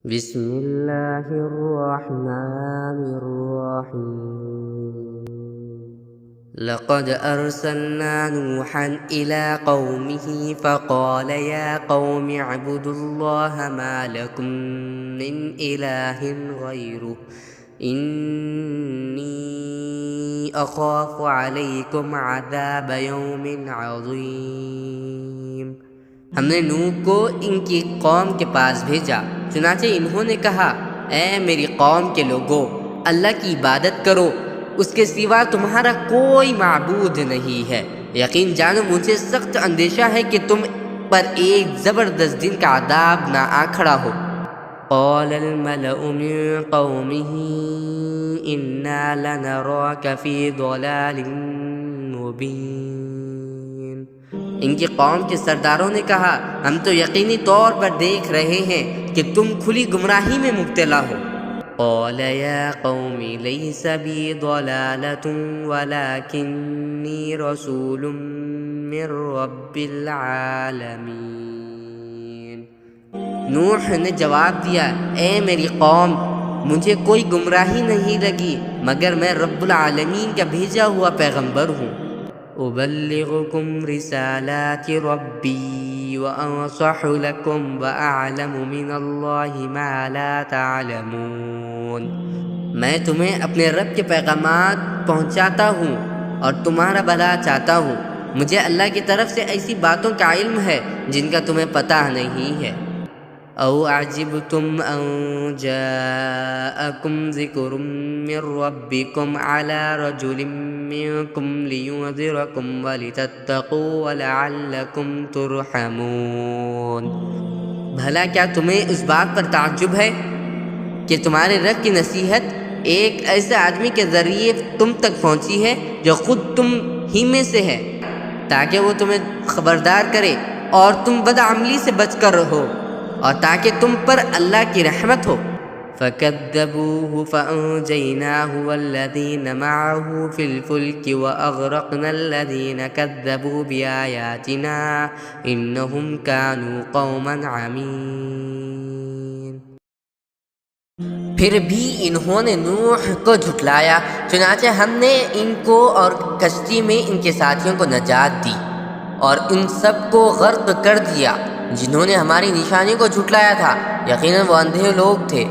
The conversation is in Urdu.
بسم اللہ الرحمن الرحیم لقد ارسلنا نوحا الى قومه فقال يا قوم اعبدوا الله ما لكم من اله غيره انی اخاف علیکم عذاب یوم عظیم۔ ہم نے نوح کو ان کی قوم کے پاس بھیجا، چنانچہ انہوں نے کہا اے میری قوم کے لوگو، اللہ کی عبادت کرو، اس کے سوا تمہارا کوئی معبود نہیں ہے۔ یقین جانو مجھے سخت اندیشہ ہے کہ تم پر ایک زبردست دن کا عذاب نہ آ کھڑا ہو۔ قال الملأ من قومه إنا لنراك في ضلال مبين۔ ان کی قوم کے سرداروں نے کہا ہم تو یقینی طور پر دیکھ رہے ہیں کہ تم کھلی گمراہی میں مبتلا ہو۔ قال يا قوم ليس بي ضلالة ولكني رسول من رب العالمين۔ نوح نے جواب دیا اے میری قوم، مجھے کوئی گمراہی نہیں لگی مگر میں رب العالمین کا بھیجا ہوا پیغمبر ہوں۔ ابلغکم رسالات ربی وانصح لکم واعلم من اللہ ما لا تعلمون۔ میں تمہیں اپنے رب کے پیغامات پہنچاتا ہوں اور تمہارا بھلا چاہتا ہوں، مجھے اللہ کی طرف سے ایسی باتوں کا علم ہے جن کا تمہیں پتہ نہیں ہے۔ او اعجبتم ان جاءکم ذکر من ربکم علی رجل منکم لینذرکم ولتتقوا ولعلکم ترحمون۔ بھلا کیا تمہیں اس بات پر تعجب ہے کہ تمہارے رب کی نصیحت ایک ایسے آدمی کے ذریعے تم تک پہنچی ہے جو خود تم ہی میں سے ہے، تاکہ وہ تمہیں خبردار کرے اور تم بدعملی سے بچ کر رہو اور تاکہ تم پر اللہ کی رحمت ہو۔ فَكَذَّبُوهُ فَأَنجَيْنَاهُ وَالَّذِينَ مَعَهُ فِي الْفُلْكِ وَأَغْرَقْنَا الَّذِينَ كَذَّبُوا بِآيَاتِنَا إِنَّهُمْ كَانُوا قَوْمًا عَمِينَ۔ پھر بھی انہوں نے نوح کو جھٹلایا، چنانچہ ہم نے ان کو اور کشتی میں ان کے ساتھیوں کو نجات دی اور ان سب کو غرق کر دیا جنہوں نے ہماری نشانی کو جھٹلایا تھا، یقیناً وہ اندھے لوگ تھے۔